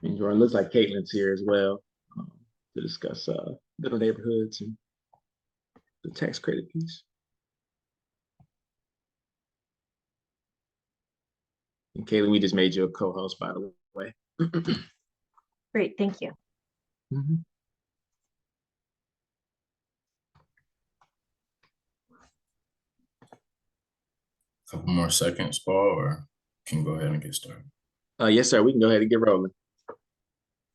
And Jordan, looks like Caitlin's here as well um, to discuss little neighborhoods and the tax credit piece. And Caitlin, we just made you a co-host, by the way. Great, thank you. Mhm. Couple more seconds, Paul, or can go ahead and get started? Yes, sir. We can go ahead and get rolling.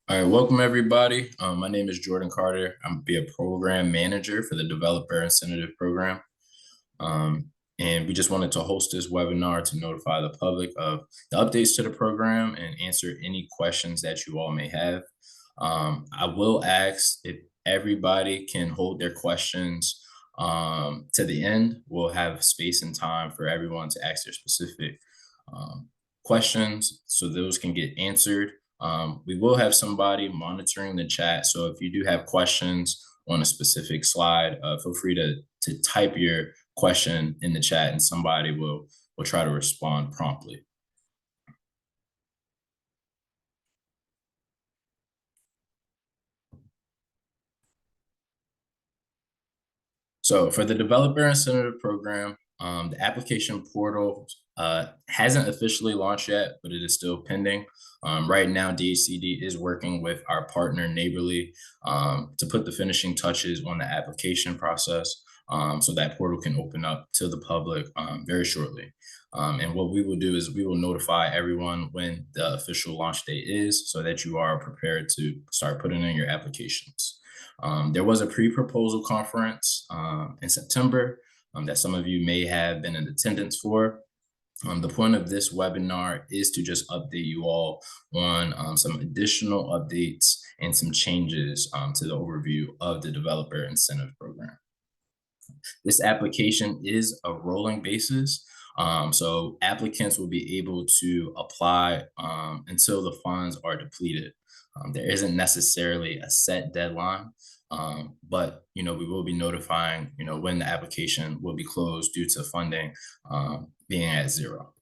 All right, welcome everybody. My name is Jordan Carter. I'm be a program manager for the Developer Incentive Program. And we just wanted to host this webinar to notify the public of the updates to the program and answer any questions that you all may have. I will ask if everybody can hold their questions to the end. We'll have space and time for everyone to ask their specific questions so those can get answered. We will have somebody monitoring the chat. So if you do have questions on a specific slide, feel free to type your question in the chat and somebody will try to respond promptly. So for the Developer Incentive Program, the application portal hasn't officially launched yet, but it is still pending. Right now, DHCD is working with our partner Neighborly to put the finishing touches on the application process so that portal can open up to the public very shortly. And what we will do is we will notify everyone when the official launch date is so that you are prepared to start putting in your applications. There was a pre-proposal conference in September that some of you may have been in attendance for. The point of this webinar is to just update you all on some additional updates and some changes to the overview of the Developer Incentive Program. This application is a rolling basis. So applicants will be able to apply until the funds are depleted. There isn't necessarily a set deadline, but we will be notifying when the application will be closed due to funding being at zero.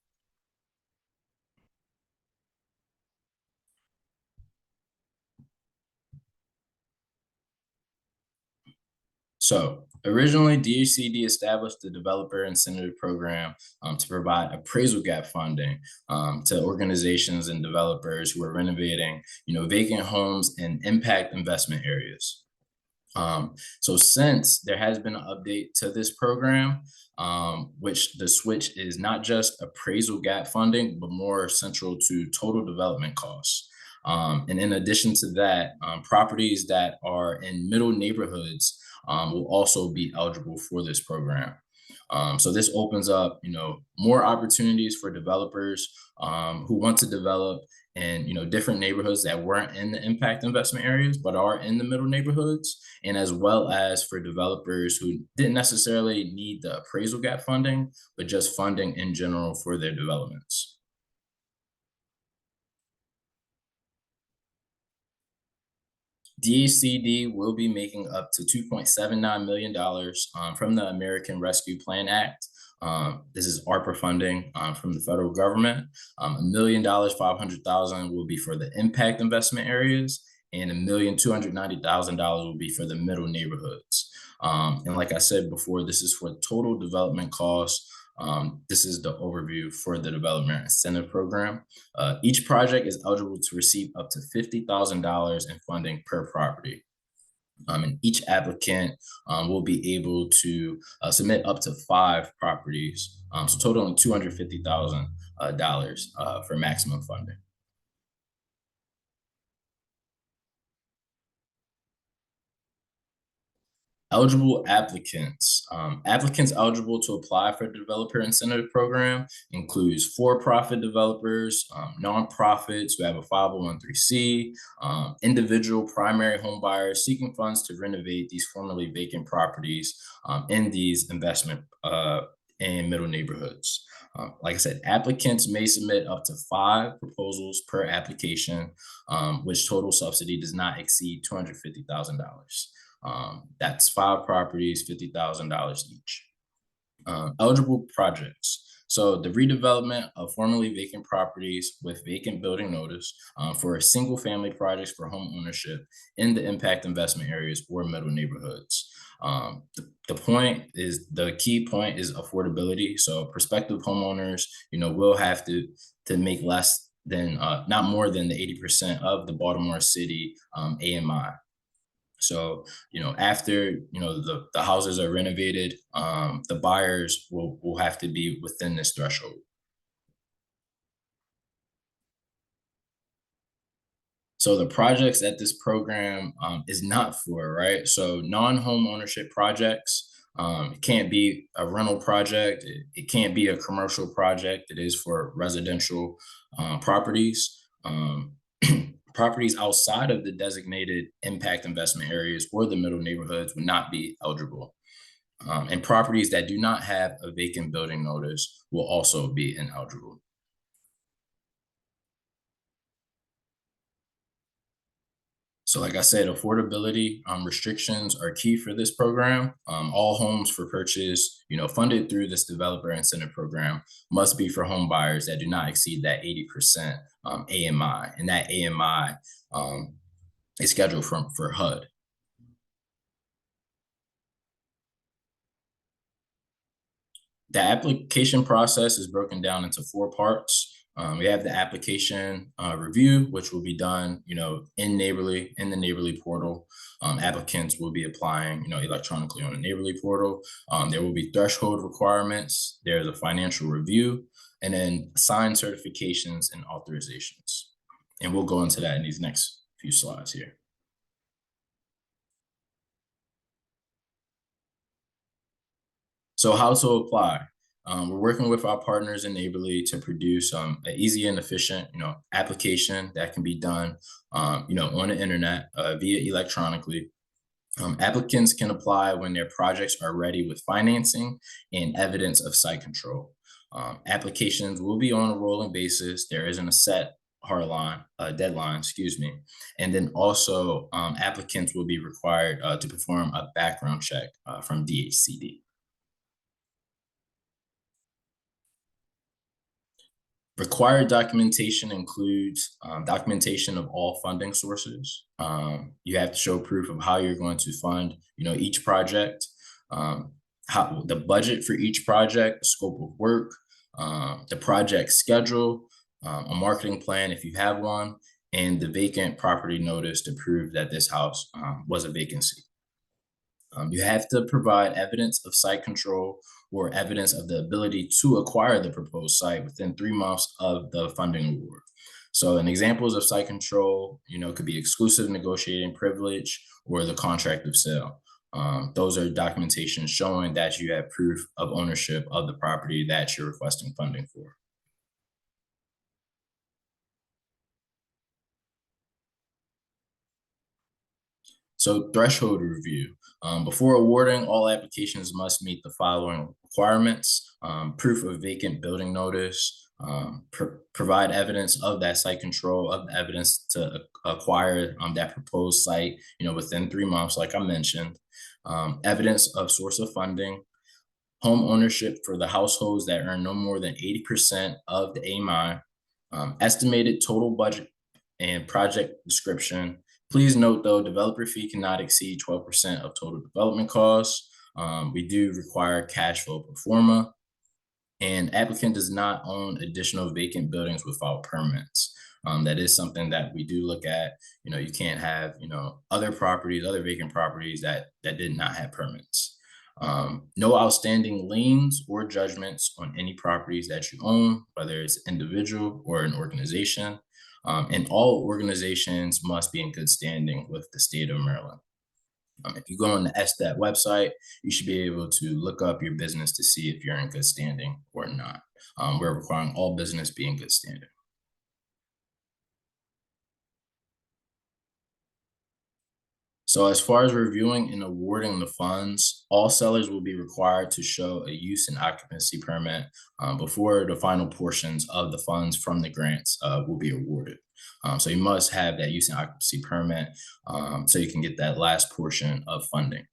So originally, DHCD established the Developer Incentive Program to provide appraisal gap funding to organizations and developers who are renovating, vacant homes in impact investment areas. So since there has been an update to this program, which the switch is not just appraisal gap funding, but more central to total development costs. And in addition to that, properties that are in middle neighborhoods will also be eligible for this program. So this opens up, more opportunities for developers who want to develop in, different neighborhoods that weren't in the impact investment areas, but are in the middle neighborhoods, and as well as for developers who didn't necessarily need the appraisal gap funding, but just funding in general for their developments. DHCD will be making up to $2.79 million from the American Rescue Plan Act. This is ARPA funding from the federal government. $1 million, 500,000 will be for the impact investment areas, and $1,290,000 will be for the middle neighborhoods. And like I said before, this is for total development costs. This is the overview for the Development Incentive Program. Each project is eligible to receive up to $50,000 in funding per property. And each applicant will be able to submit up to 5 properties, so totaling $250,000 for maximum funding. Eligible applicants. Applicants eligible to apply for the Developer Incentive Program includes for-profit developers, nonprofits who have a 501(c), individual primary home buyers seeking funds to renovate these formerly vacant properties in these investment and middle neighborhoods. Like I said, applicants may submit up to 5 proposals per application, which total subsidy does not exceed $250,000. That's 5 properties, $50,000 each. Eligible projects. So the redevelopment of formerly vacant properties with vacant building notice for single family projects for home ownership in the impact investment areas or middle neighborhoods. The key point is affordability. So prospective homeowners, will have to make less than not more than the 80% of the Baltimore City AMI. So, after, the houses are renovated, the buyers will have to be within this threshold. So the projects that this program is not for, right? So non-home ownership projects, it can't be a rental project. It can't be a commercial project. It is for residential properties. Properties outside of the designated impact investment areas or the middle neighborhoods would not be eligible. And properties that do not have a vacant building notice will also be ineligible. So like I said, affordability restrictions are key for this program. All homes for purchase, funded through this developer incentive program must be for home buyers that do not exceed that 80% AMI. And that AMI is scheduled for HUD. The application process is broken down into 4 parts. We have the application review, which will be done, in the Neighborly portal. Applicants will be applying, electronically on the Neighborly portal. There will be threshold requirements. There's a financial review, and then signed certifications and authorizations. And we'll go into that in these next few slides here. So how to apply? We're working with our partners in Neighborly to produce an easy and efficient, application that can be done, on the internet via electronically. Applicants can apply when their projects are ready with financing and evidence of site control. Applications will be on a rolling basis. There isn't a set deadline, and then also applicants will be required to perform a background check from DHCD. Required documentation includes documentation of all funding sources. You have to show proof of how you're going to fund, each project, how the budget for each project, the scope of work, the project schedule, a marketing plan if you have one, and the vacant property notice to prove that this house was a vacancy. You have to provide evidence of site control or evidence of the ability to acquire the proposed site within 3 months of the funding award. So an examples of site control, could be exclusive negotiating privilege or the contract of sale. Those are documentation showing that you have proof of ownership of the property that you're requesting funding for. So threshold review. Before awarding, all applications must meet the following requirements: proof of vacant building notice, provide evidence of that site control, of evidence to acquire that proposed site, within 3 months, like I mentioned, evidence of source of funding, home ownership for the households that earn no more than 80% of the AMI, estimated total budget and project description. Please note though, developer fee cannot exceed 12% of total development costs. We do require cash flow pro forma, and applicant does not own additional vacant buildings without permits. That is something that we do look at. You can't have, other vacant properties that did not have permits. No outstanding liens or judgments on any properties that you own, whether it's individual or an organization. And all organizations must be in good standing with the state of Maryland. If you go on the SDAT website, you should be able to look up your business to see if you're in good standing or not. We're requiring all business be in good standing. So as far as reviewing and awarding the funds, all sellers will be required to show a use and occupancy permit before the final portions of the funds from the grants will be awarded. So you must have that use and occupancy permit so you can get that last portion of funding.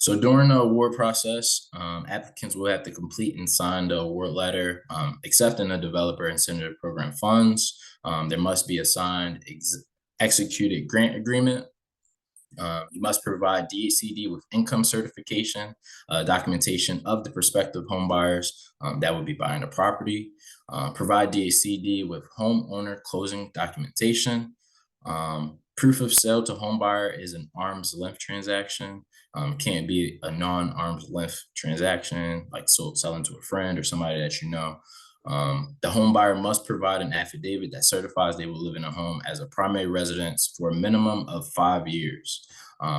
So during the award process, applicants will have to complete and sign the award letter, accepting the developer incentive program funds. There must be a signed executed grant agreement. You must provide DHCD with income certification, documentation of the prospective home buyers that would be buying the property. Provide DHCD with homeowner closing documentation. Proof of sale to home buyer is an arm's length transaction. Can't be a non-arm's length transaction, like selling to a friend or somebody that you know. The home buyer must provide an affidavit that certifies they will live in a home as a primary residence for a minimum of 5 years.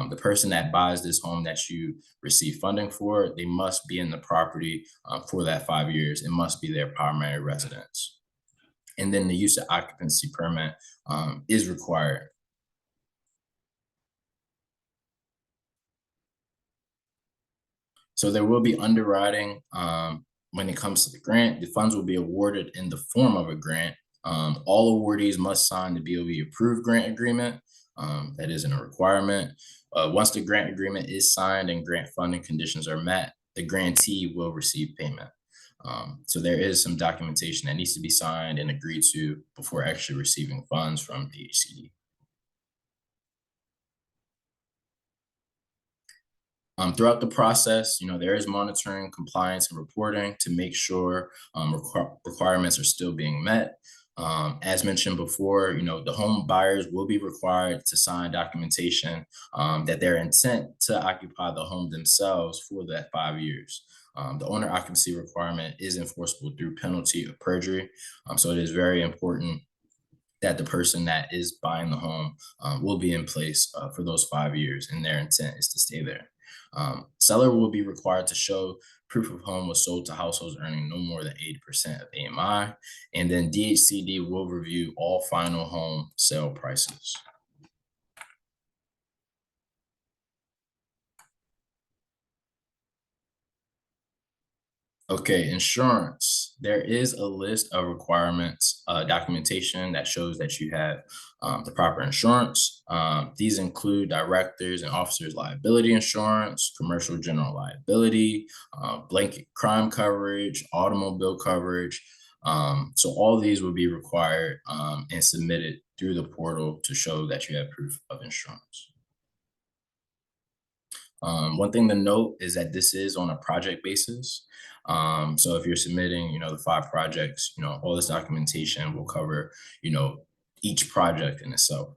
The person that buys this home that you receive funding for, they must be in the property for that 5 years. It must be their primary residence. And then the use of occupancy permit is required. So there will be underwriting when it comes to the grant. The funds will be awarded in the form of a grant. All awardees must sign the BOE approved grant agreement. That isn't a requirement. Once the grant agreement is signed and grant funding conditions are met, the grantee will receive payment. So there is some documentation that needs to be signed and agreed to before actually receiving funds from DHCD. Throughout the process, there is monitoring, compliance, and reporting to make sure requirements are still being met. As mentioned before, the home buyers will be required to sign documentation that their intent to occupy the home themselves for that 5 years. The owner occupancy requirement is enforceable through penalty of perjury. So it is very important that the person that is buying the home will be in place for those 5 years, and their intent is to stay there. Seller will be required to show proof of home was sold to households earning no more than 80% of AMI, and then DHCD will review all final home sale prices. Okay, insurance. There is a list of requirements, documentation that shows that you have the proper insurance. These include directors and officers liability insurance, commercial general liability, blanket crime coverage, automobile coverage. So all these will be required and submitted through the portal to show that you have proof of insurance. One thing to note is that this is on a project basis. So if you're submitting, the 5 projects, all this documentation will cover, each project in itself.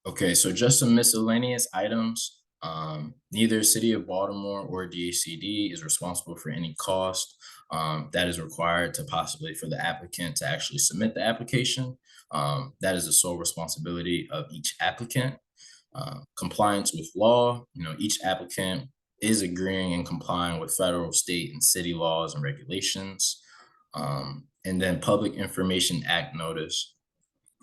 Okay, so just some miscellaneous items. Neither City of Baltimore or DHCD is responsible for any cost that is required to possibly for the applicant to actually submit the application. That is the sole responsibility of each applicant. Compliance with law, each applicant is agreeing and complying with federal, state, and city laws and regulations. And then Public Information Act notice.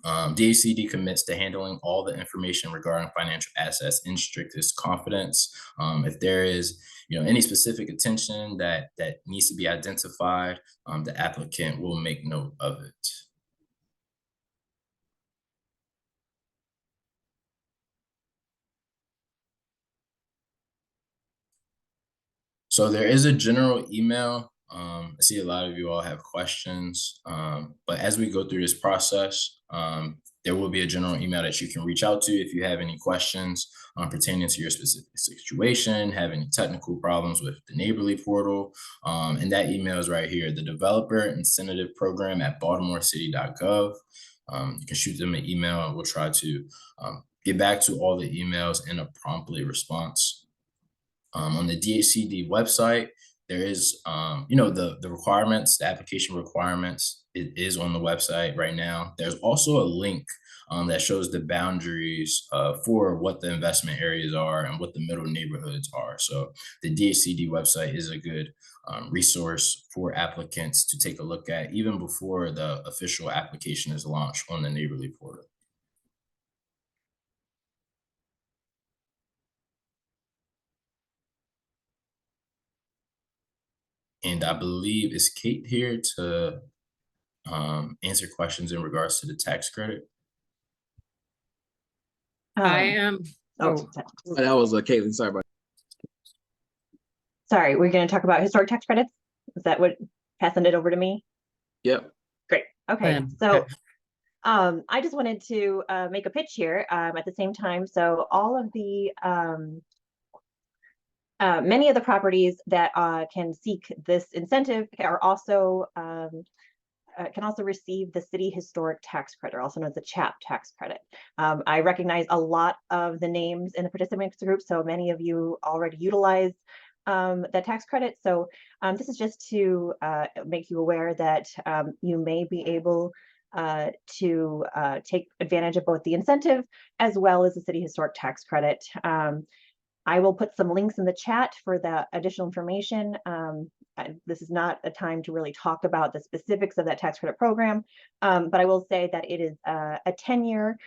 DHCD commits to handling all the information regarding financial assets in strictest confidence. If there is, any specific attention that needs to be identified, the applicant will make note of it. So there is a general email. I see a lot of you all have questions, but as we go through this process, there will be a general email that you can reach out to if you have any questions pertaining to your specific situation, have any technical problems with the Neighborly portal. And that email is right here, the Developer Incentive Program at baltimorecity.gov. You can shoot them an email and we'll try to get back to all the emails in a promptly response. On the DHCD website, there is, the requirements, the application requirements. It is on the website right now. There's also a link that shows the boundaries for what the investment areas are and what the middle neighborhoods are. So the DHCD website is a good resource for applicants to take a look at even before the official application is launched on the Neighborly portal. And I believe is Kate here to answer questions in regards to the tax credit. I Um, am. oh, Oh, That was Caitlin. Sorry about sorry, we're going to talk about historic tax credits. Is that what, passing it over to me? Yep. Great. Okay. okay. So I just wanted to make a pitch here at the same time. So all of the many of the properties that can seek this incentive are also can also receive the city historic tax credit, also known as the CHAP tax credit. I recognize a lot of the names in the participants group, so many of you already utilize that tax credit. So this is just to make you aware that you may be able to take advantage of both the incentive as well as the city historic tax credit. I will put some links in the chat for the additional information. This is not a time to really talk about the specifics of that tax credit program, but I will say that it is a 10-year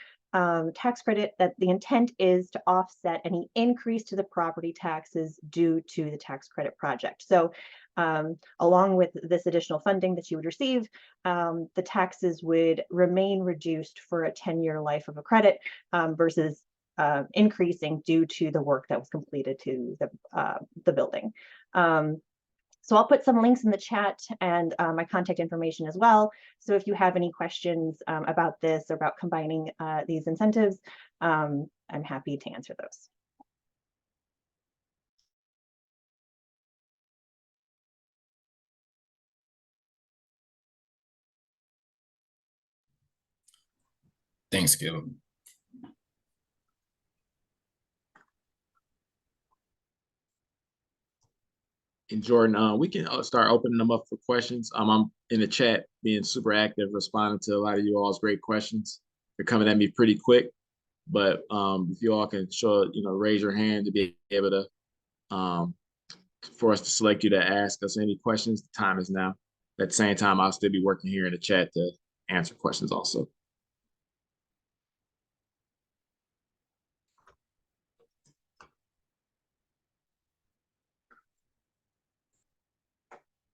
tax credit that the intent is to offset any increase to the property taxes due to the tax credit project. So along with this additional funding that you would receive, the taxes would remain reduced for a 10-year life of a credit versus increasing due to the work that was completed to the building. So I'll put some links in the chat and my contact information as well. So if you have any questions about this or about combining these incentives, I'm happy to answer those. Thanks, Caleb. And Jordan, we can start opening them up for questions. I'm in the chat being super active, responding to a lot of you all's great questions. They're coming at me pretty quick, but if you all can raise your hand to be able to, for us to select you to ask us any questions, the time is now. At the same time, I'll still be working here in the chat to answer questions also.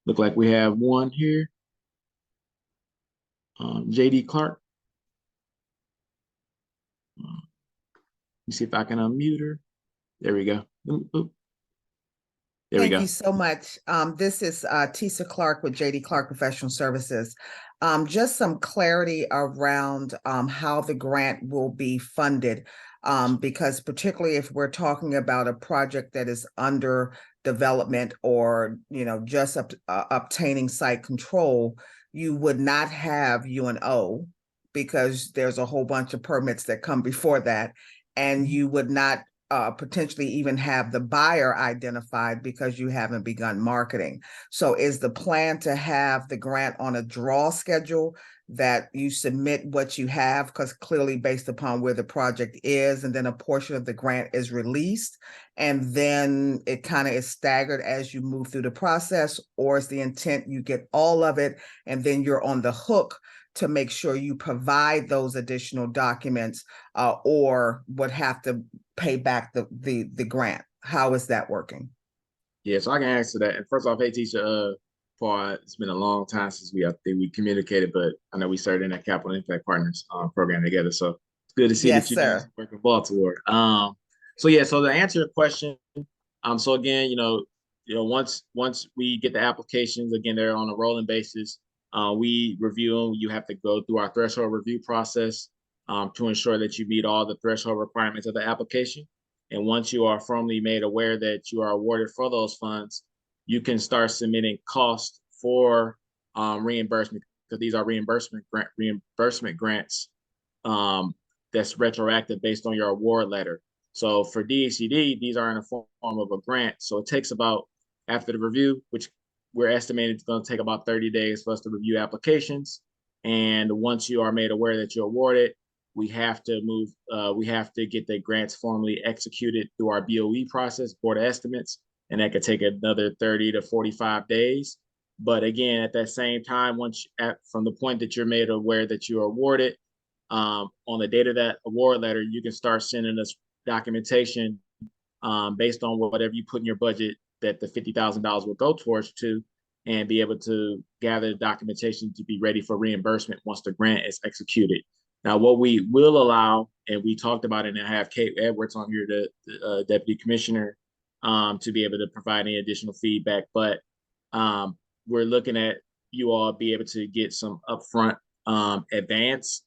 Look like we have one here. JD Clark. Let me see if I can unmute her. There we go. Oop, oop. There we Thank go. you so much. This is Tisa Clark with JD Clark Professional Services. Just some clarity around how the grant will be funded, because particularly if we're talking about a project that is under development or just obtaining site control, you would not have UNO because there's a whole bunch of permits that come before that, and you would not potentially even have the buyer identified because you haven't begun marketing. So is the plan to have the grant on a draw schedule that you submit what you have, because clearly based upon where the project is, and then a portion of the grant is released, and then it kind of is staggered as you move through the process? Or is the intent you get all of it and then you're on the hook to make sure you provide those additional documents, or would have to pay back the grant? How is that working? Yeah, so I can answer that. And first off, hey, teacher, Paul, it's been a long time since I think we communicated, but I know we started in that Capital Impact Partners program together. So it's good to see Yes, that you sir. guys work in Baltimore. So to answer your question, so again, once we get the applications, again, they're on a rolling basis. We review them. You have to go through our threshold review process to ensure that you meet all the threshold requirements of the application. And once you are formally made aware that you are awarded for those funds, you can start submitting costs for reimbursement, because these are reimbursement grants that's retroactive based on your award letter. So for DHCD, these are in the form of a grant. So it takes about, after the review, which we're estimating it's going to take about 30 days for us to review applications. And once you are made aware that you're awarded, we have to get the grants formally executed through our BOE process, Board of Estimates, and that could take another 30 to 45 days. But again, at that same time, from the point that you're made aware that you're awarded, on the date of that award letter, you can start sending us documentation based on whatever you put in your budget that the $50,000 will go towards to. and be able to gather the documentation to be ready for reimbursement once the grant is executed. Now, what we will allow, and we talked about it, and I have Kate Edwards on here, the Deputy Commissioner, to be able to provide any additional feedback. But we're looking at you all be able to get some upfront advance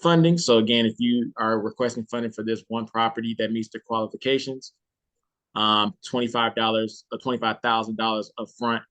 funding. So again, if you are requesting funding for this one property that meets the qualifications, $25,000 upfront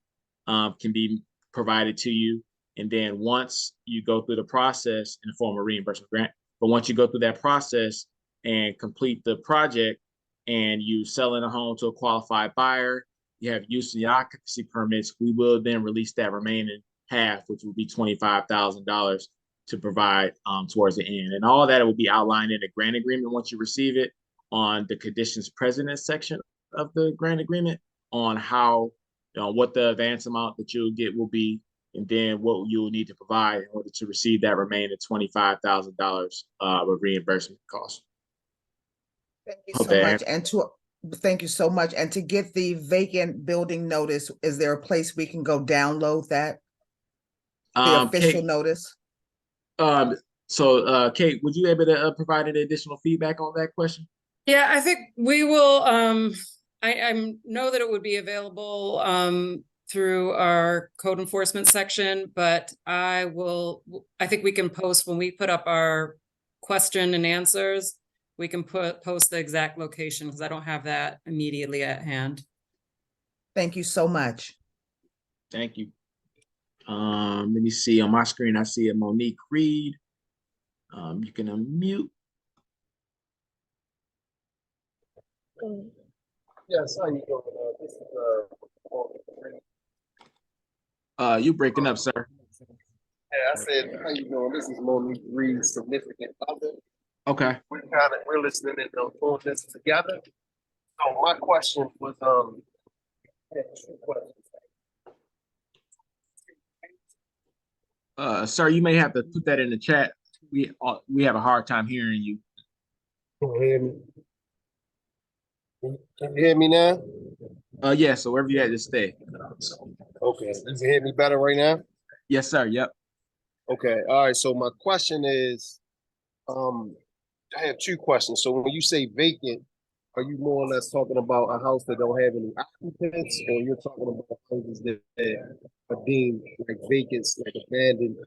can be provided to you. And then once you go through the process in the form of reimbursement grant, but once you go through that process and complete the project and you sell in a home to a qualified buyer, you have use of the occupancy permits, we will then release that remaining half, which will be $25,000 to provide towards the end. And all that will be outlined in the grant agreement once you receive it on the conditions precedent section of the grant agreement on how, what the advance amount that you'll get will be, and then what you will need to provide in order to receive that remaining $25,000 of reimbursement costs. Thank you so much. And thank you so much. And to get the vacant building notice, is there a place we can go download that? The official Kate, notice? Kate, would you be able to provide any additional feedback on that question? Yeah, I think we will, I know that it would be available through our code enforcement section, but I think we can post when we put up our question and answers, we can post the exact location because I don't have that immediately at hand. Thank you so much. Thank you. Let me see on my screen. I see a Monique Reed. You can unmute. Yes, how you doing? This is You breaking up, sir. yeah, I said, how you doing? This is Monique Reed, significant other. Okay. We're listening and doing this together. So my question was, I had two questions. Sir, you may have to put that in the chat. We have a hard time hearing you. Can you hear me? Can you hear me now? Yeah, so wherever you at, just stay. Okay, does it hear me better right now? Yes, sir. Yep. Okay, all right. So my question is, I have two questions. So when you say vacant, are you more or less talking about a house that don't have any occupants, or you're talking about houses that are deemed like vacants, like abandoned,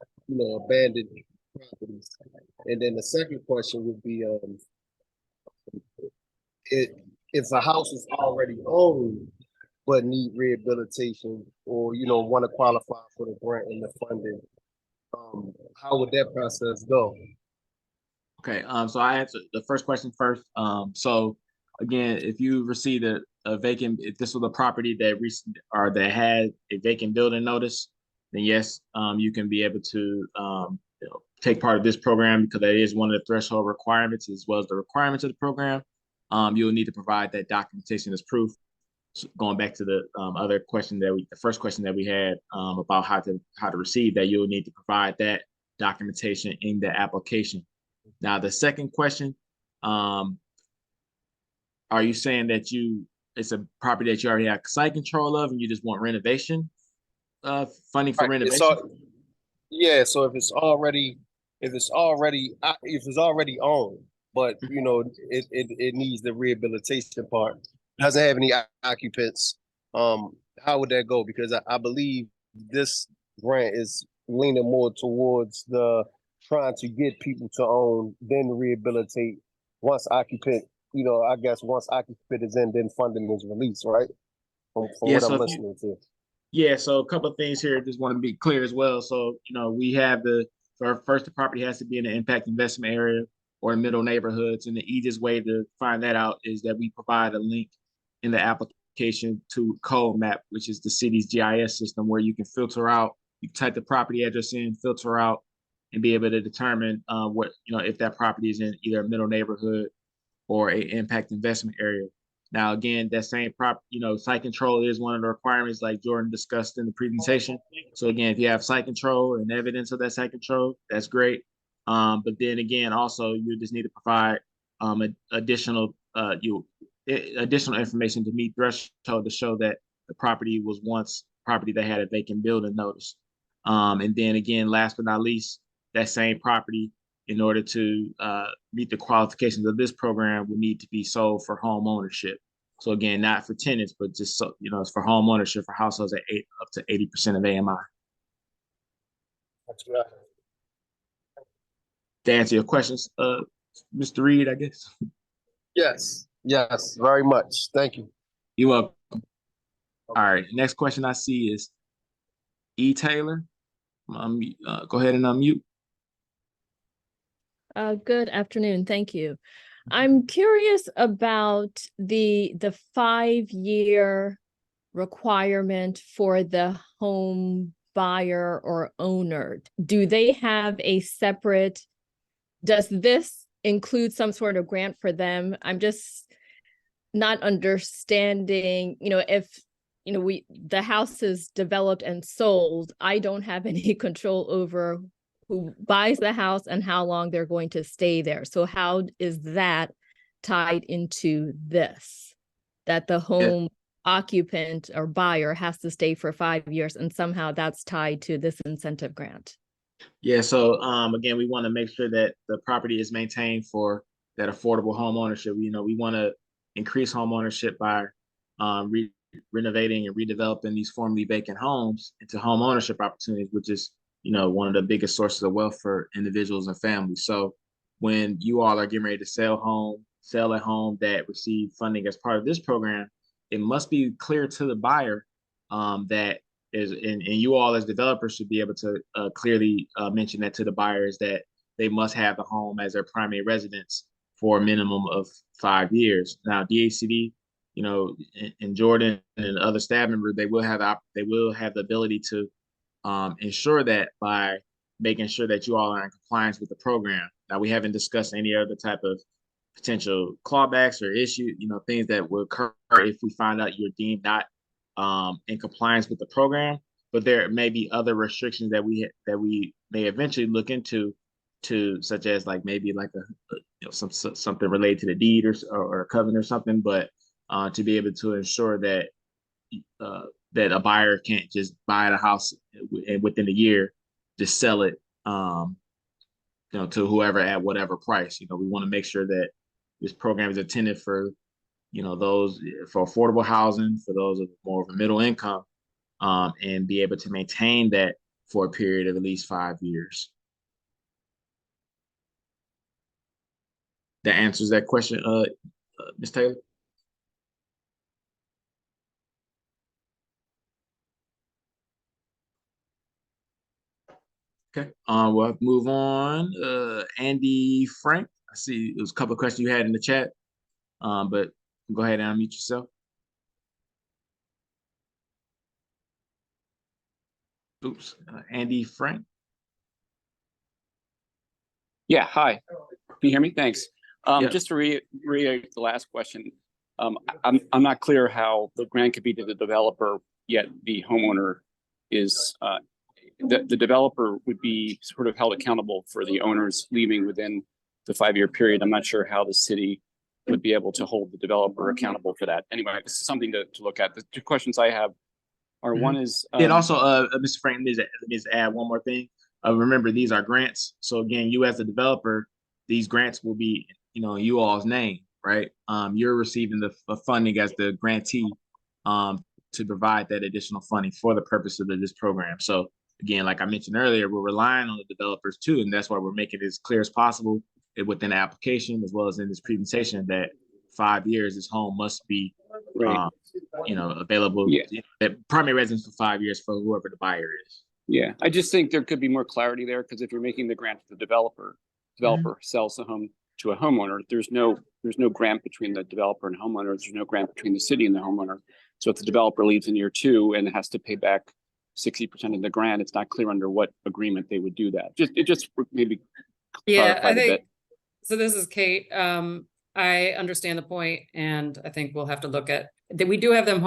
abandoned properties? And then the second question would be, if a house is already owned but need rehabilitation, or want to qualify for the grant and the funding, how would that process go? Okay. So I answer the first question first. So again, if you received a vacant, if this was a property that had a vacant building notice, then yes, you can be able to take part of this program because that is one of the threshold requirements as well as the requirements of the program. You'll need to provide that documentation as proof. So going back to the other question the first question that we had about how to receive that, you'll need to provide that documentation in the application. Now, the second question, are you saying that it's a property that you already have site control of and you just want renovation funding for renovation? Yeah, so if it's already owned, but it needs the rehabilitation part, doesn't have any occupants, how would that go? Because I believe this grant is leaning more towards the trying to get people to own, then rehabilitate once occupant, once occupant is in, then funding is released, right? From Yeah, what I'm listening to. Yeah, so a couple of things here, just want to be clear as well. So, we have the property has to be in an impact investment area or middle neighborhoods. And the easiest way to find that out is that we provide a link in the application to Code Map, which is the city's GIS system where you can filter out, you can type the property address in, filter out, and be able to determine if that property is in either a middle neighborhood or a impact investment area. Now, again, that same site control is one of the requirements like Jordan discussed in the presentation. So again, if you have site control and evidence of that site control, that's great. But then again, also you just need to provide additional information to meet threshold to show that the property was once property that had a vacant building notice. And then again, last but not least, that same property, in order to meet the qualifications of this program, will need to be sold for home ownership. So again, not for tenants, but just so you know, it's for home ownership for households at up to 80% of AMI. That's right. To answer your questions, Mr. Reed, I guess. Yes, yes, very much. Thank you. You're welcome. All right, next question I see is E. Taylor. Go ahead and unmute. Good afternoon. Thank you. I'm curious about the 5-year requirement for the home buyer or owner. Do they have a separate, does this include some sort of grant for them? I'm just not understanding, if the house is developed and sold, I don't have any control over who buys the house and how long they're going to stay there. So how is that tied into this? That the home occupant or buyer has to stay for 5 years, and somehow that's tied to this incentive grant. Yeah, so again, we want to make sure that the property is maintained for that affordable home ownership. We want to increase home ownership by renovating and redeveloping these formerly vacant homes into home ownership opportunities, which is one of the biggest sources of wealth for individuals and families. So when you all are getting ready to sell a home that received funding as part of this program, it must be clear to the buyer that is, and you all as developers should be able to clearly mention that to the buyers, that they must have the home as their primary residence for a minimum of 5 years. Now, DHCD, and Jordan and other staff members, they will have the ability to ensure that by making sure that you all are in compliance with the program. Now, we haven't discussed any other type of potential clawbacks or issue, things that will occur if we find out you're deemed not in compliance with the program. But there may be other restrictions that we may eventually look into, such as like maybe like something related to the deed or a covenant or something. But to be able to ensure that that a buyer can't just buy the house and within a year just sell it to whoever at whatever price. We want to make sure that this program is intended for those for affordable housing, for those of more of a middle income, and be able to maintain that for a period of at least 5 years. That answers that question, Ms. Taylor? Okay, we'll move on. Andy Frank, I see there was a couple of questions you had in the chat, but go ahead and unmute yourself. Oops, Andy Frank. Yeah, hi. Can you hear me? Thanks. Yeah. Just to reiterate the last question, I'm not clear how the grant could be to the developer, yet the homeowner is the developer would be sort of held accountable for the owners leaving within the 5-year period. I'm not sure how the city would be able to hold the developer accountable for that. Anyway, this is something to look at. The 2 questions I have are, one is and also, Mr. Frank, let me just add one more thing. Remember, these are grants. So again, you as a developer, these grants will be, you all's name, right? You're receiving the funding as the grantee to provide that additional funding for the purpose of this program. So again, like I mentioned earlier, we're relying on the developers too, and that's why we're making it as clear as possible within the application as well as in this presentation that 5 years this home must be, available. Yeah. That primary residence for 5 years for whoever the buyer is. Yeah, I just think there could be more clarity there, because if you're making the grant to the developer sells the home to a homeowner, there's no grant between the developer and homeowner. There's no grant between the city and the homeowner. So if the developer leaves in year 2 and has to pay back 60% of the grant, it's not clear under what agreement they would do that. It just maybe Yeah, I think, bit. so this is Kate. I understand the point, and I think we'll have to look at that. We do have them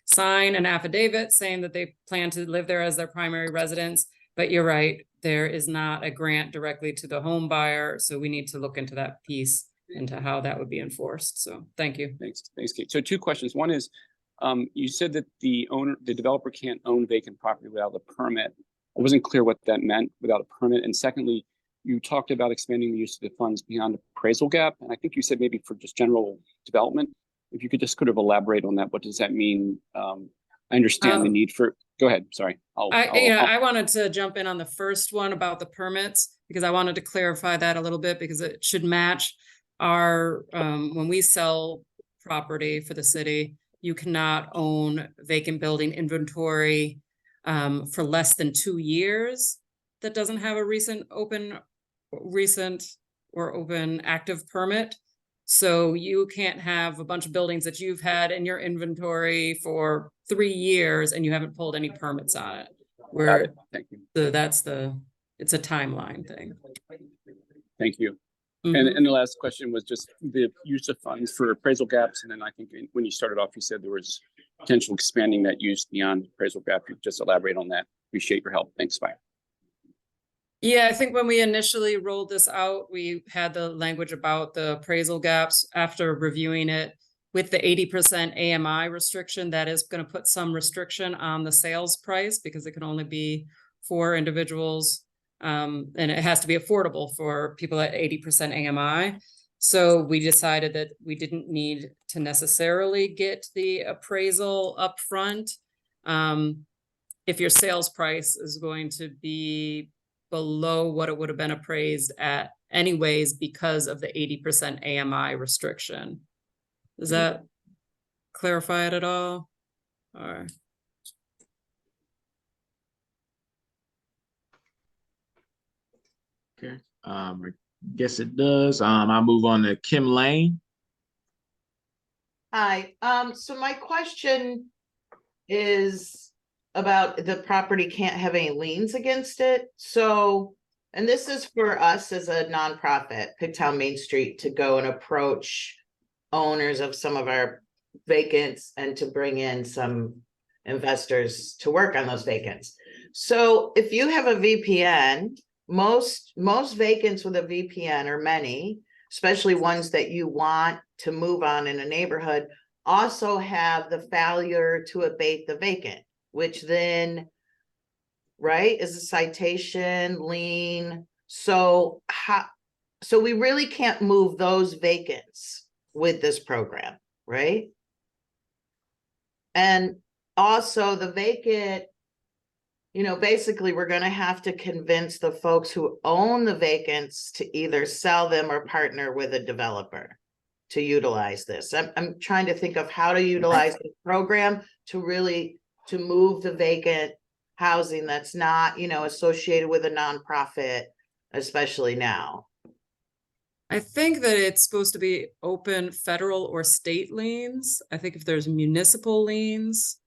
sign an affidavit saying that they plan to live there as their primary residence, but you're right, there is not a grant directly to the home buyer, so we need to look into that piece, into how that would be enforced. So thank you. Thanks, Kate. So 2 questions. One is, You said that the developer can't own vacant property without a permit. I wasn't clear what that meant, without a permit. And secondly, you talked about expanding the use of the funds beyond the appraisal gap. And I think you said maybe for just general development. If you could just kind of elaborate on that, what does that mean? I understand the need for, go ahead, sorry. I wanted to jump in on the first one about the permits, because I wanted to clarify that a little bit, because it should match our, when we sell property for the city, you cannot own vacant building inventory for less than 2 years that doesn't have a recent or open active permit. So you can't have a bunch of buildings that you've had in your inventory for 3 years and you haven't pulled any permits on it. Got it. Thank you. So it's a timeline thing. Thank you. Mhm. And the last question was just the use of funds for appraisal gaps. And then I think when you started off, you said there was potential expanding that use beyond appraisal gap. You just elaborate on that. Appreciate your help. Thanks. Bye. Yeah, I think when we initially rolled this out, we had the language about the appraisal gaps. After reviewing it with the 80% AMI restriction, that is going to put some restriction on the sales price, because it can only be for individuals. And it has to be affordable for people at 80% AMI. So we decided that we didn't need to necessarily get the appraisal up front. If your sales price is going to be below what it would have been appraised at anyways, because of the 80% AMI restriction. Does that clarify it at all? Or Okay. I guess it does. I'll move on to Kim Lane. Hi, so my question is about the property can't have any liens against it. So, and this is for us as a nonprofit, Pigtown Main Street, to go and approach owners of some of our vacants and to bring in some investors to work on those vacants. So if you have a VPN, most vacants with a VPN, or many, especially ones that you want to move on in a neighborhood, also have the failure to abate the vacant, which then, right, is a citation, lien. So we really can't move those vacants with this program, right? And also the vacant, basically we're going to have to convince the folks who own the vacants to either sell them or partner with a developer to utilize this. I'm trying to think of how to utilize the program to move the vacant housing that's not, associated with a nonprofit, especially now. I think that it's supposed to be open federal or state liens. I think if there's municipal liens,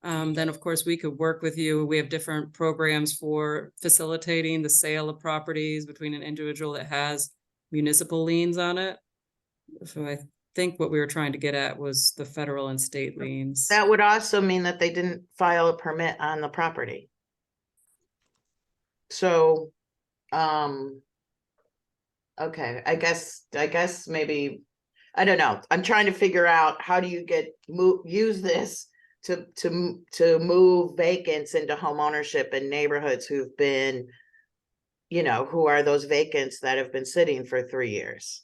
then of course we could work with you. We have different programs for facilitating the sale of properties between an individual that has municipal liens on it. So I think what we were trying to get at was the federal and state liens. That would also mean that they didn't file a permit on the property. So, okay, I guess maybe, I don't know. I'm trying to figure out how do you use this to move vacants into home ownership in neighborhoods who've been, who are those vacants that have been sitting for 3 years.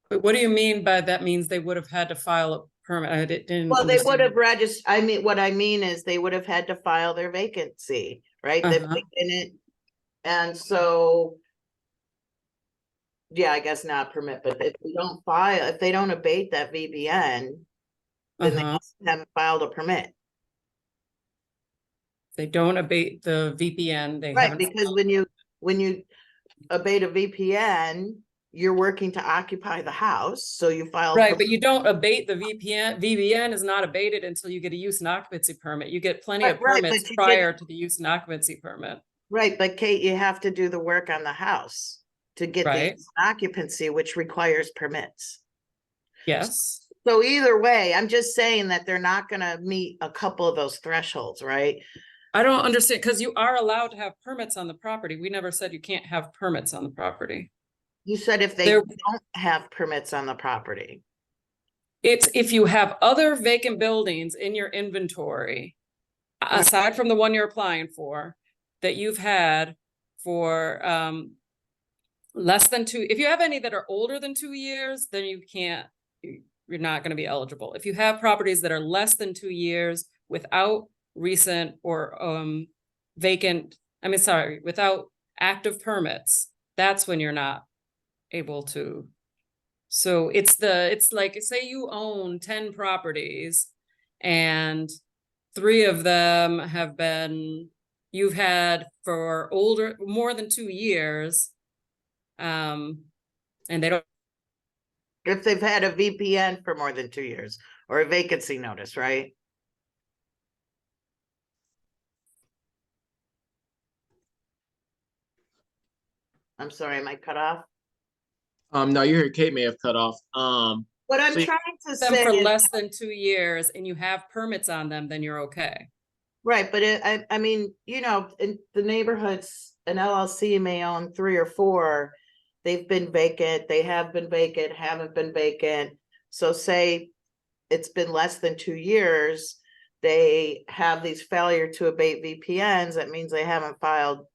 But what do you mean by that means they would have had to file a permit? I didn't Well, they would understand. have registered. What I mean is they would have had to file their vacancy, right? And so, yeah, I guess not permit, but if they don't abate that VPN, then they haven't filed a permit. They don't abate the VPN. They Right, haven't. because when you abate a VPN, you're working to occupy the house, so you file. Right, but you don't abate the VPN. VPN is not abated until you get a use and occupancy permit. You get plenty of permits prior to the use and occupancy permit. Right, but Kate, you have to do the work on the house to get the occupancy, which requires permits. Yes. So either way, I'm just saying that they're not going to meet a couple of those thresholds, right? I don't understand, because you are allowed to have permits on the property. We never said you can't have permits on the property. You said if they don't have permits on the property. It's if you have other vacant buildings in your inventory, aside from the one you're applying for, that you've had for less than if you have any that are older than 2 years, then you're not going to be eligible. If you have properties that are less than 2 years without recent or without active permits, that's when you're not able to. So it's like, say you own 10 properties and 3 of them you've had for more than 2 years. And they don't. If they've had a VPN for more than 2 years or a vacancy notice, right? I'm sorry, am I cut off? No, you heard Kate may have cut off. What I'm So- trying to Them say for is, less than 2 years and you have permits on them, then you're okay. right, but I mean, you know, in the neighborhoods, an LLC may own 3 or 4. They've been vacant, they have been vacant, haven't been vacant. So say it's been less than 2 years, they have these failure to abate VPNs. That means they haven't filed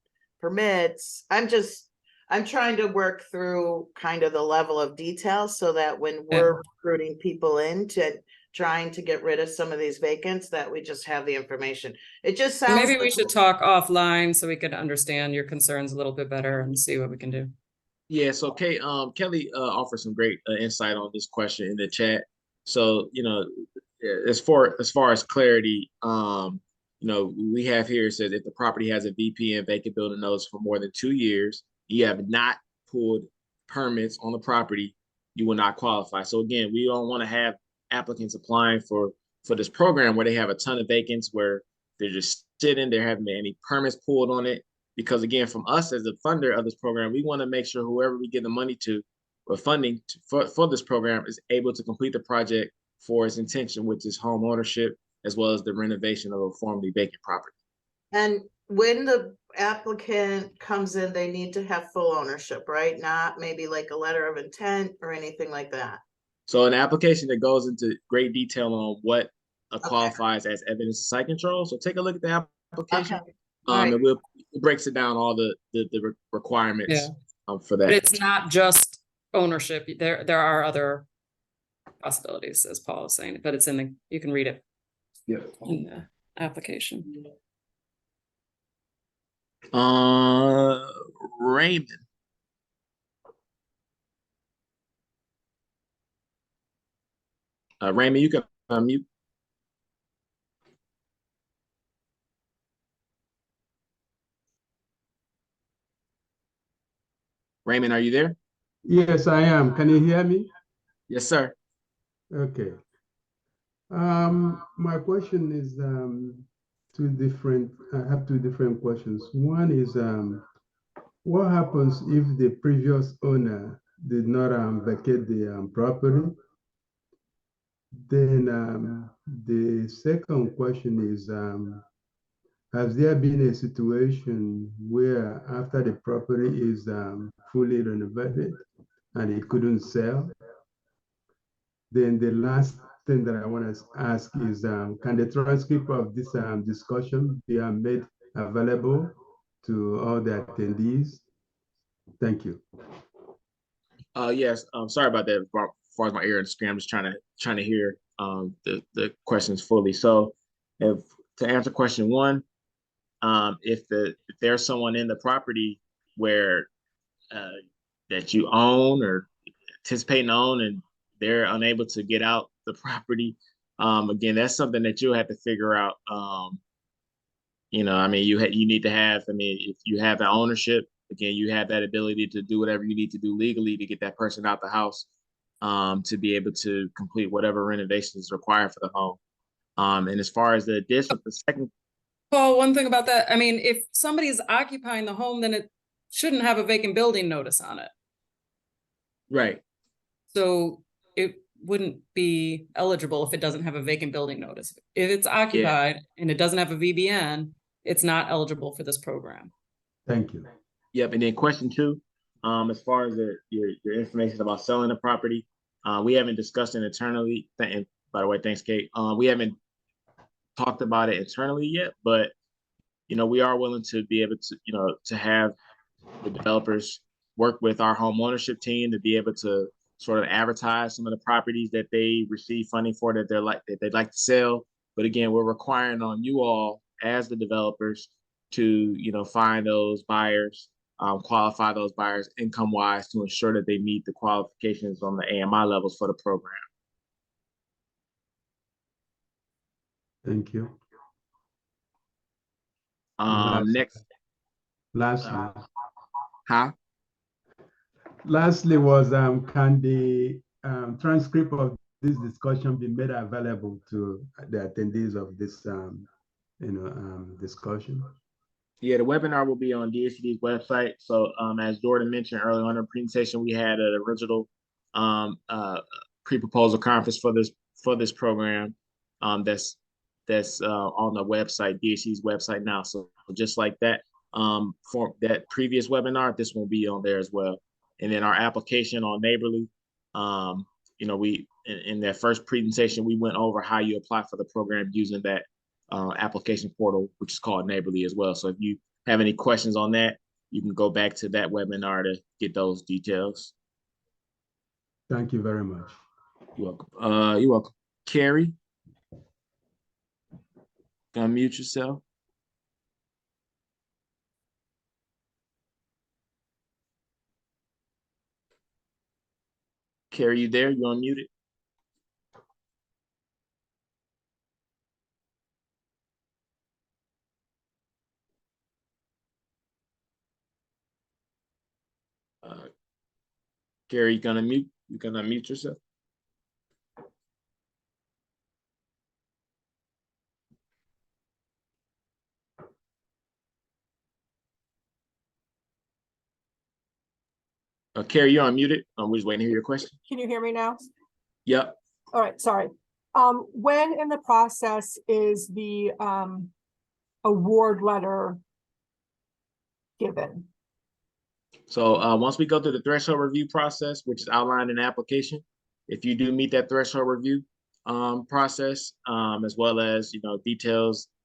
permits. I'm trying to work through kind of the level of detail so that when we're recruiting people into trying to get rid of some of these vacants, that we just have the information. It just sounds Maybe we like- should talk offline so we could understand your concerns a little bit better and see what we can do. Yeah, so Kate, Kelly offered some great insight on this question in the chat. So, you know, as far as clarity, you know, we have here, it says if the property has a VPN, vacant building notice, for more than 2 years, you have not pulled permits on the property, you will not qualify. So again, we don't want to have applicants applying for this program where they have a ton of vacants, where they're just sitting, there haven't been any permits pulled on it. Because again, from us as the funder of this program, we want to make sure whoever we give the money to or funding for this program is able to complete the project for its intention, which is home ownership, as well as the renovation of a formerly vacant property. And when the applicant comes in, they need to have full ownership, right? Not maybe like a letter of intent or anything like that. So an application that goes into great detail on what qualifies as evidence of site control. So take a look at the application. Okay. All right. And it breaks it down, all the requirements for that. But it's not just ownership. There are other possibilities, as Paul is saying, but it's you can read it in the application. Raymond. Raymond, you can unmute. Raymond, are you there? Yes, I am. Can you hear me? Yes, sir. Okay. My question is I have two different questions. One is what happens if the previous owner did not vacate the property? Then the second question is, has there been a situation where after the property is fully renovated and it couldn't sell? Then the last thing that I want to ask is, can the transcript of this discussion be made available to all the attendees? Thank you. Yes. Sorry about that. As far as my ear and screen, I'm just trying to hear the questions fully. So, to answer question one, if there's someone in the property where that you own or anticipating on, and they're unable to get out the property, again, that's something that you'll have to figure out. You know, I mean, you need to have. I mean, if you have the ownership, again, you have that ability to do whatever you need to do legally to get that person out the house, to be able to complete whatever renovations is required for the home. And as far as the addition, the second. Paul, one thing about that, I mean, if somebody's occupying the home, then it shouldn't have a vacant building notice on it. Right. So it wouldn't be eligible if it doesn't have a vacant building notice. If it's occupied and it doesn't have a VBN, it's not eligible for this program. Thank you. Yep. And then question two, as far as your information about selling the property, We haven't discussed it internally. And by the way, thanks, Kate. We haven't talked about it internally yet, but we are willing to be able to, to have the developers work with our home ownership team to be able to sort of advertise some of the properties that they receive funding for that they'd like to sell. But again, we're requiring on you all as the developers to, find those buyers, qualify those buyers income wise to ensure that they meet the qualifications on the AMI levels for the program. Thank you. Next. Lastly. Huh? Lastly was, can the transcript of this discussion be made available to the attendees of this, discussion? Yeah, the webinar will be on DHCD's website. So as Jordan mentioned earlier on in the presentation, we had an original pre-proposal conference for this program that's on the website, DHCD's website now. So just like that, for that previous webinar, this will be on there as well. And then our application on Neighborly, we in that first presentation, we went over how you apply for the program using that application portal, which is called Neighborly as well. So if you have any questions on that, you can go back to that webinar to get those details. Thank you very much. You're welcome. You're welcome. Carrie, unmute yourself. Carrie, you there? You're unmuted. Carrie, you gonna unmute yourself. Carrie, you're unmuted. We're just waiting to hear your question. Can you hear me now? Yep. All right, sorry. When in the process is the award letter given? So once we go through the threshold review process, which is outlined in the application, if you do meet that threshold review process, as well as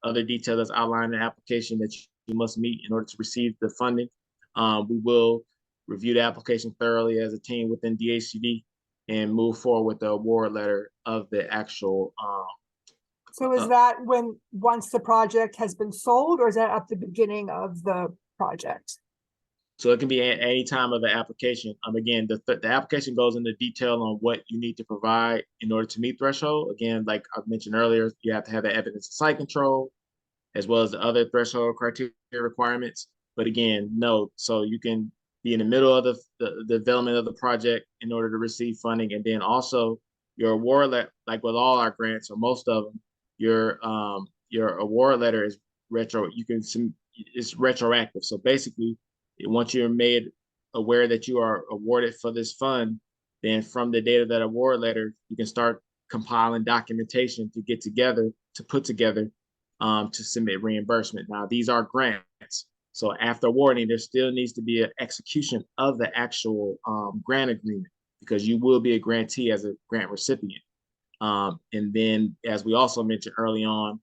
other details that's outlined in the application that you must meet in order to receive the funding, we will review the application thoroughly as a team within DHCD and move forward with the award letter of the actual. So is that once the project has been sold, or is that at the beginning of the project? So it can be at any time of the application. Again, the application goes into detail on what you need to provide in order to meet threshold. Again, like I mentioned earlier, you have to have the evidence of site control, as well as the other threshold criteria requirements. But again, no, so you can be in the middle of the development of the project in order to receive funding. And then also your award letter, like with all our grants or most of them, your award letter is it's retroactive. So basically, once you're made aware that you are awarded for this fund, then from the date of that award letter, you can start compiling documentation to put together to submit reimbursement. Now, these are grants. So after awarding, there still needs to be an execution of the actual grant agreement, because you will be a grantee as a grant recipient. And then, as we also mentioned early on,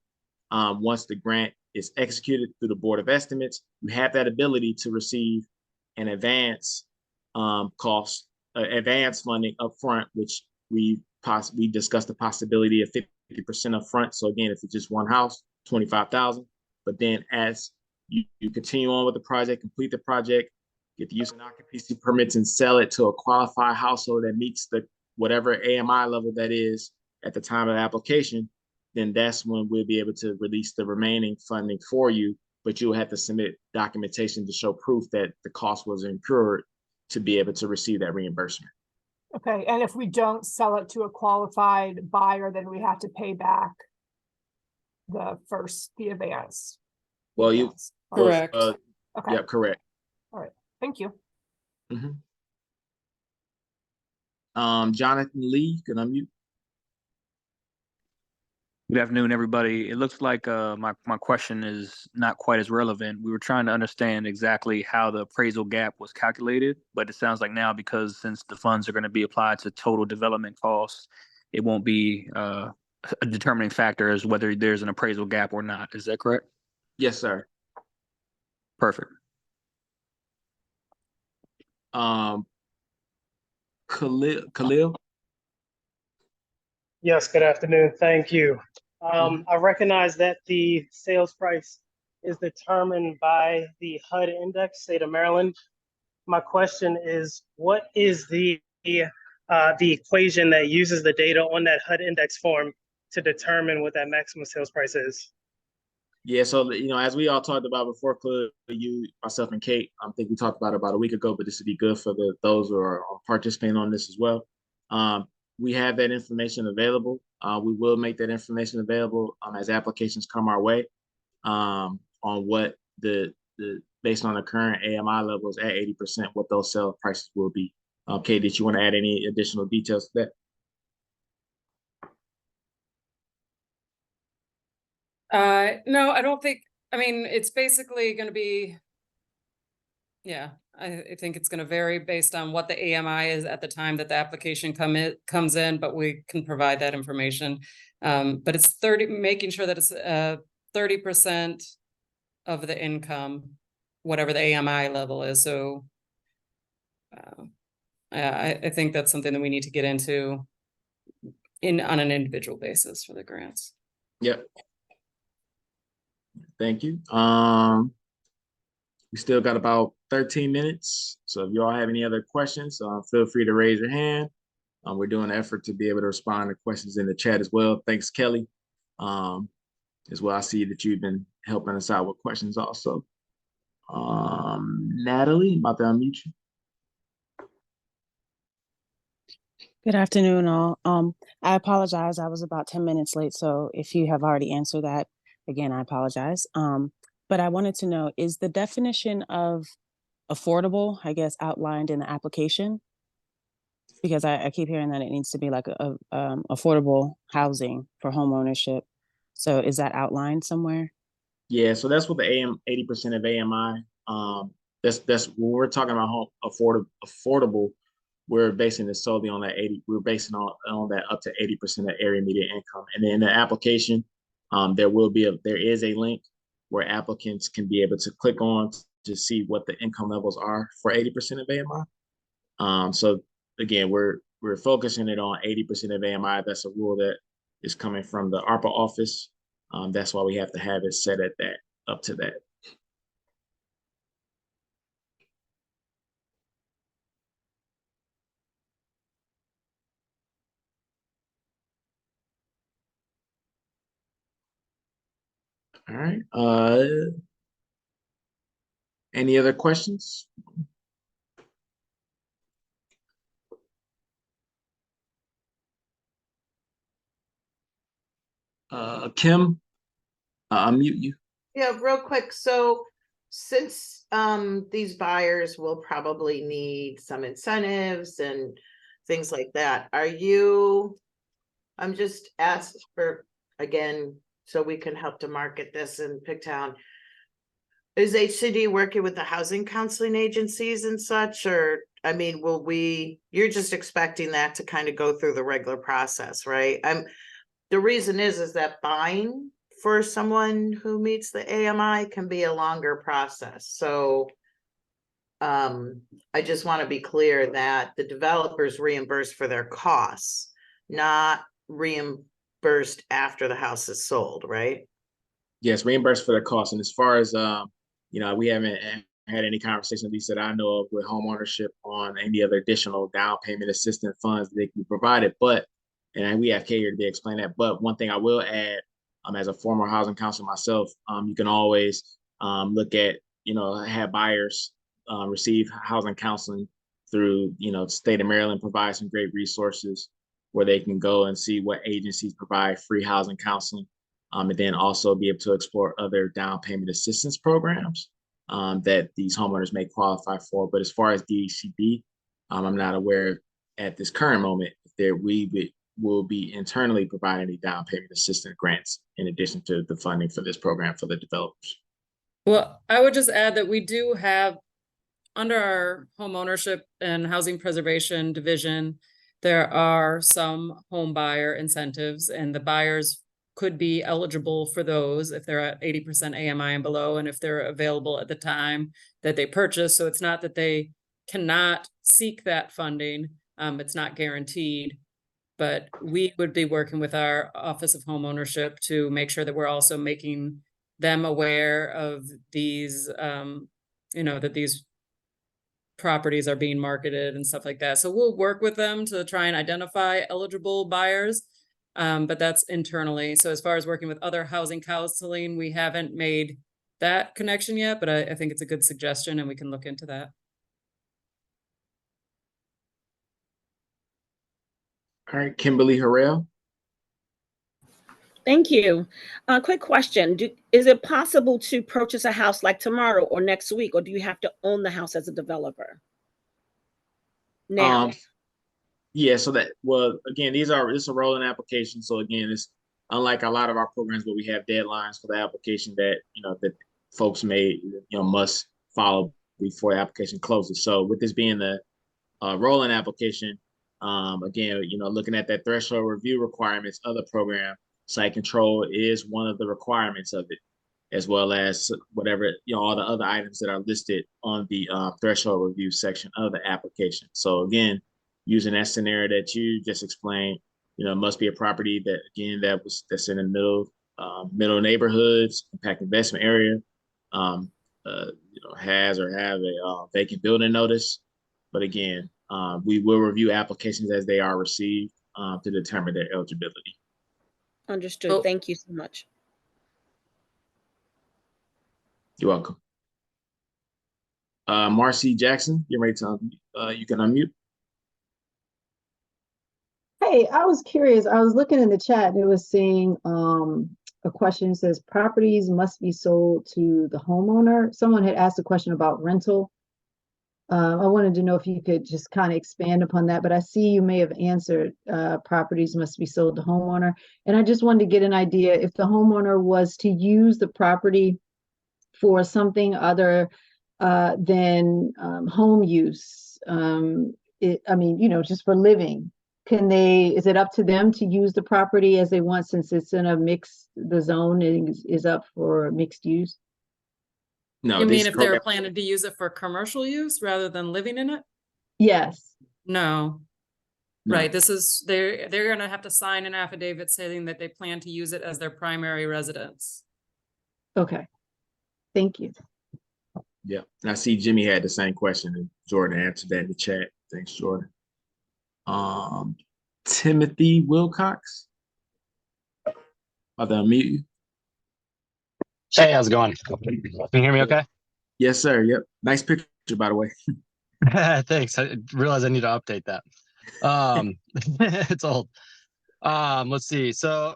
once the grant is executed through the Board of Estimates, you have that ability to receive an advance advance funding upfront, which we discussed the possibility of 50% upfront. So again, if it's just one house, 25,000. But then as you continue on with the project, complete the project, get the use and occupancy permits, and sell it to a qualified household that meets the whatever AMI level that is at the time of the application, then that's when we'll be able to release the remaining funding for you. But you'll have to submit documentation to show proof that the cost was incurred to be able to receive that reimbursement. Okay, and if we don't sell it to a qualified buyer, then we have to pay back the advance. Well, you correct. Okay. Yeah, correct. All right. Thank you. Mm-hmm. Jonathan Lee, can I mute? Good afternoon, everybody. It looks like my question is not quite as relevant. We were trying to understand exactly how the appraisal gap was calculated, but it sounds like now, because since the funds are going to be applied to total development costs, it won't be a determining factor as whether there's an appraisal gap or not. Is that correct? Yes, sir. Perfect. Khalil? Yes, good afternoon. Thank you. I recognize that the sales price is determined by the HUD index, state of Maryland. My question is, what is the equation that uses the data on that HUD index form to determine what that maximum sales price is? Yeah, so as we all talked about before, Khalil, you, myself, and Kate, I think we talked about a week ago, but this would be good for those who are participating on this as well. We have that information available. We will make that information available as applications come our way on what the based on the current AMI levels at 80%, what those sale prices will be. Kate, did you want to add any additional details to that? No, I don't think, I mean, it's basically going to be, yeah, I think it's going to vary based on what the AMI is at the time that the application comes in, but we can provide that information. But it's making sure that it's 30% of the income, whatever the AMI level is. So I think that's something that we need to get into on an individual basis for the grants. Yep. Thank you. We still got about 13 minutes. So if you all have any other questions, feel free to raise your hand. We're doing an effort to be able to respond to questions in the chat as well. Thanks, Kelly. As well, I see that you've been helping us out with questions also. Natalie, I'm about to unmute you. Good afternoon, all. I apologize. I was about 10 minutes late. So if you have already answered that, again, I apologize. But I wanted to know, is the definition of affordable, I guess, outlined in the application? Because I keep hearing that it needs to be like a affordable housing for home ownership. So is that outlined somewhere? Yeah, so that's what the 80% of AMI. That's when we're talking about home affordable. We're basing it solely on that 80. We're basing on that up to 80% of area median income. And then in the application, there is a link where applicants can be able to click on to see what the income levels are for 80% of AMI. So again, we're focusing it on 80% of AMI. That's a rule that is coming from the ARPA office. That's why we have to have it set at that, up to that. All right. Any other questions? Kim, unmute you. Yeah, real quick. So since these buyers will probably need some incentives and things like that, I'm just asked for, again, so we can help to market this in Pigtown. Is HCD working with the housing counseling agencies and such, or, I mean, you're just expecting that to kind of go through the regular process, right? The reason is that buying for someone who meets the AMI can be a longer process. So I just want to be clear that the developers reimburse for their costs, not reimbursed after the house is sold, right? Yes, reimbursed for their costs. And as far as we haven't had any conversation, at least that I know of, with homeownership on any other additional down payment assistance funds that they can be provided. And we have Kay here to be explain that. But one thing I will add, as a former housing counselor myself, you can always look at, have buyers receive housing counseling through, state of Maryland provides some great resources where they can go and see what agencies provide free housing counseling, and then also be able to explore other down payment assistance programs that these homeowners may qualify for. But as far as DHCD, I'm not aware at this current moment that we will be internally providing the down payment assistance grants in addition to the funding for this program for the developers. Well, I would just add that we do have, under our home ownership and housing preservation division, there are some home buyer incentives, and the buyers could be eligible for those if they're at 80% AMI and below, and if they're available at the time that they purchase. So it's not that they cannot seek that funding. It's not guaranteed, but we would be working with our Office of Home Ownership to make sure that we're also making them aware of these, that these properties are being marketed and stuff like that. So we'll work with them to try and identify eligible buyers, but that's internally. So as far as working with other housing counseling, we haven't made that connection yet, but I think it's a good suggestion and we can look into that. All right, Kimberly Harrell. Thank you. Quick question. Is it possible to purchase a house like tomorrow or next week, or do you have to own the house as a developer? Now. Yeah, so again, this is a rolling application. So again, it's unlike a lot of our programs where we have deadlines for the application that, that folks may, must follow before the application closes. So with this being the rolling application, again, looking at that threshold review requirements of the program, site control is one of the requirements of it, as well as whatever, all the other items that are listed on the threshold review section of the application. So again, using that scenario that you just explained, it must be a property that, again, that's in the middle neighborhoods, impact investment area, has or have a vacant building notice. But again, we will review applications as they are received to determine their eligibility. Understood. Oh. Thank you so much. You're welcome. Marcy Jackson, you're ready to you can unmute. Hey, I was curious. I was looking in the chat and it was saying a question says properties must be sold to the homeowner. Someone had asked a question about rental. I wanted to know if you could just kind of expand upon that, but I see you may have answered properties must be sold to homeowner. And I just wanted to get an idea if the homeowner was to use the property for something other than home use. Just for living. Is it up to them to use the property as they want, since it's in the zone is up for mixed use? No, you mean if they're planning to use it for commercial use rather than living in it? Yes. No. Right. They're going to have to sign an affidavit saying that they plan to use it as their primary residence. Okay. Thank you. Yeah. And I see Jimmy had the same question and Jordan answered that in the chat. Thanks, Jordan. Timothy Wilcox. I'll unmute you. Hey, how's it going? Can you hear me okay? Yes, sir. Yep. Nice picture, by the way. Thanks. I realize I need to update that. It's old. Let's see. So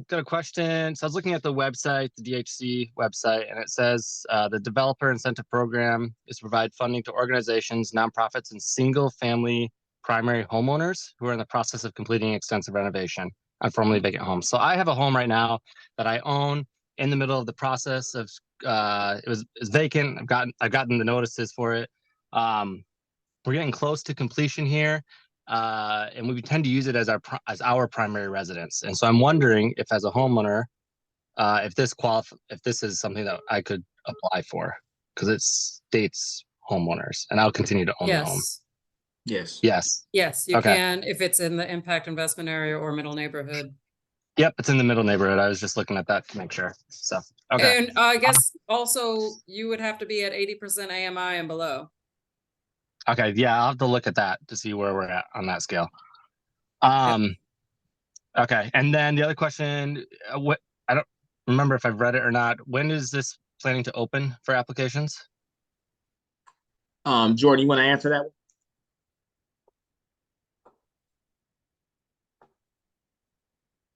got a question. So I was looking at the website, the DHC website, and it says the developer incentive program is to provide funding to organizations, nonprofits, and single family primary homeowners who are in the process of completing extensive renovation on formerly vacant homes. So I have a home right now that I own in the middle of the process of it's vacant. I've gotten the notices for it. We're getting close to completion here. And we tend to use it as our primary residence. And so I'm wondering if, as a homeowner, if this is something that I could apply for, because it states homeowners, and I'll continue to own the home. Yes. Yes, you can if it's in the impact investment area or middle neighborhood. Yep, it's in the middle neighborhood. I was just looking at that to make sure. So okay. And I guess also you would have to be at 80% AMI and below. Okay, yeah, I'll have to look at that to see where we're at on that scale. Okay, and then the other question, I don't remember if I've read it or not. When is this planning to open for applications? Jordan, you want to answer that one?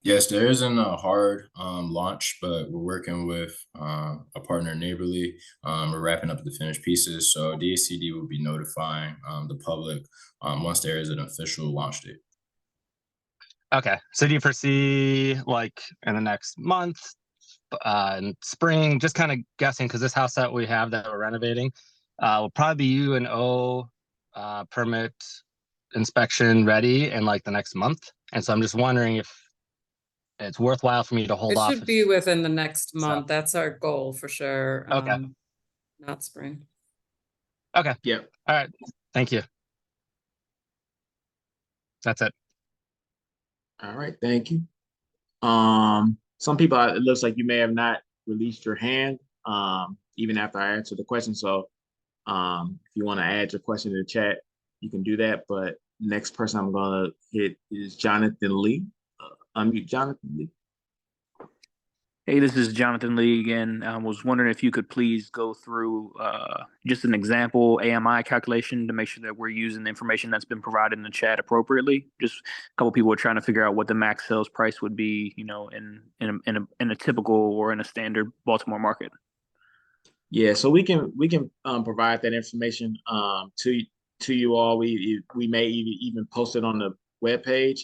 Yes, there isn't a hard launch, but we're working with a partner, Neighborly. We're wrapping up the finished pieces, so DHCD will be notifying the public once there is an official launch date. Okay, so do you foresee like in the next month, in spring, just kind of guessing, because this house that we have that we're renovating will probably be UNO permit inspection ready in like the next month. And so I'm just wondering if it's worthwhile for me to hold It off. should be within the next So- month. That's our goal for sure. Okay. Not spring. Okay. Yep. All right. Thank you. That's it. All right, thank you. Some people, it looks like you may have not released your hand, even after I answered the question. So, if you want to add your question in the chat, you can do that. But next person I'm gonna hit is Jonathan Lee. Unmute Jonathan Lee. Hey, this is Jonathan Lee again. I was wondering if you could please go through just an example AMI calculation to make sure that we're using the information that's been provided in the chat appropriately. Just a couple people are trying to figure out what the max sales price would be, you know, in a typical or in a standard Baltimore market. Yeah, so we can provide that information to you all. We may even post it on the webpage,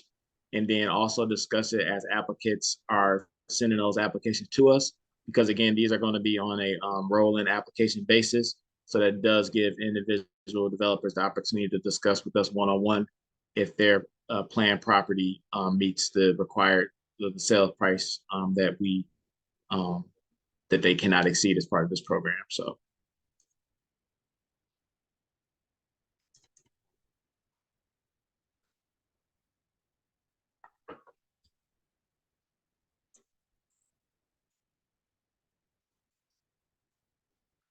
and then also discuss it as applicants are sending those applications to us, because again, these are going to be on a rolling application basis. So that does give individual developers the opportunity to discuss with us one-on-one if their planned property meets the required the sales price that we that they cannot exceed as part of this program. So.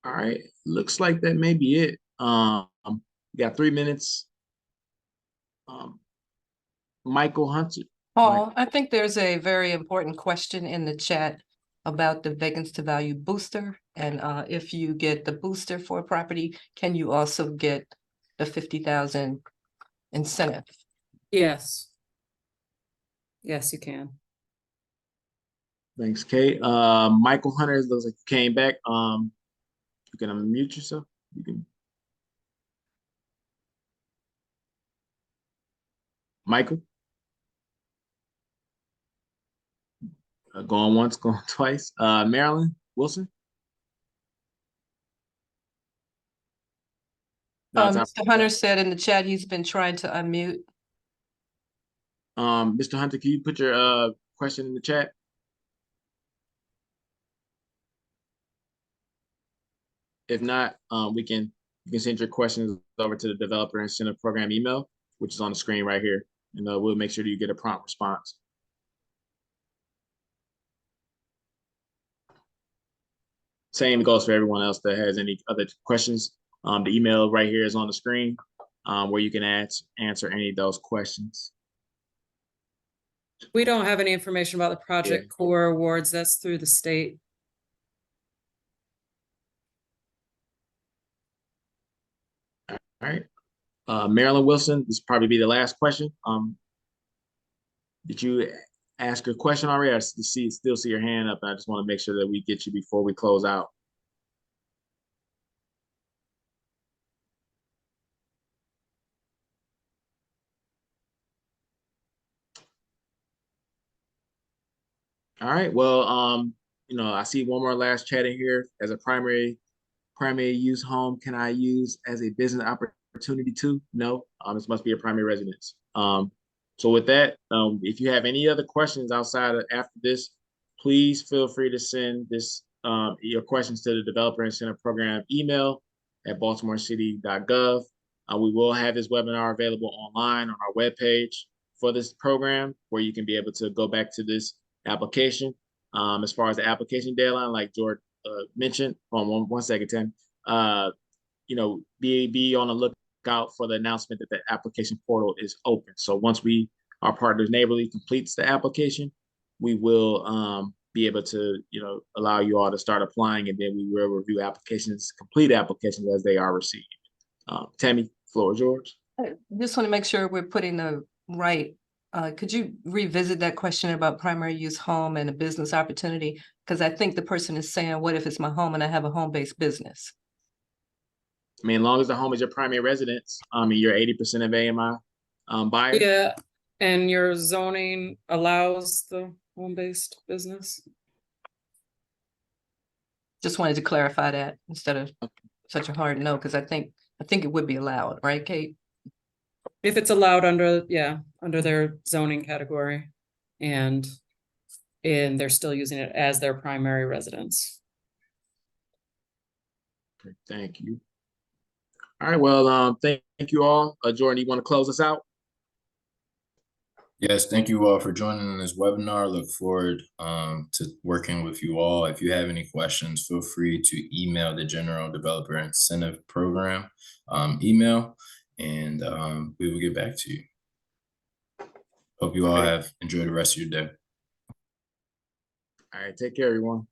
All right, looks like that may be it. We got 3 minutes. Michael Hunter. Paul, I think there's a very important question in the chat about the vacancy to value booster. And if you get the booster for a property, can you also get the 50,000 incentive? Yes. Yes, you can. Thanks, Kate. Michael Hunter looks like you came back. You can unmute yourself. You can. Michael. Going once, going twice. Marilyn Wilson. Mr. Hunter said in the chat he's been trying to unmute. Mr. Hunter, can you put your question in the chat? If not, you can send your questions over to the Developer Incentive Program email, which is on the screen right here, and we'll make sure that you get a prompt response. Same goes for everyone else that has any other questions. The email right here is on the screen where you can answer any of those questions. We don't have any information about the Project Core awards. That's through the state. All right. Marilyn Wilson, this will probably be the last question. Did you ask your question already? I still see your hand up, and I just want to make sure that we get you before we close out. All right. Well, you know, I see one more last chat in here. As a primary use home, can I use as a business opportunity too? No. This must be a primary residence. So with that, if you have any other questions outside of after this, please feel free to send this your questions to the Developer Incentive Program email at baltimorecity.gov. We will have this webinar available online on our webpage for this program, where you can be able to go back to this application. As far as the application deadline, like George mentioned, one second, Tim. You know, be on the lookout for the announcement that the application portal is open. So once our partners Neighborly completes the application, we will be able to, you know, allow you all to start applying, and then we will review complete applications as they are received. Tammy, floor is yours. I just want to make sure we're putting the right. Could you revisit that question about primary use home and a business opportunity? Because I think the person is saying, what if it's my home and I have a home-based business? I mean, as long as the home is your primary residence, you're 80% of AMI buyer. Yeah, And your zoning allows the home-based business? Just wanted to clarify that instead of such a hard no, because I think it would be allowed, right, Kate? If it's allowed under, yeah, under their zoning category, and they're still using it as their primary residence. Okay, thank you. All right, well, thank you all. Jordan, you want to close us out? Yes, thank you all for joining this webinar. Look forward to working with you all. If you have any questions, feel free to email the General Developer Incentive Program email, and we will get back to you. Hope you all have enjoyed the rest of your day. All right, take care, everyone.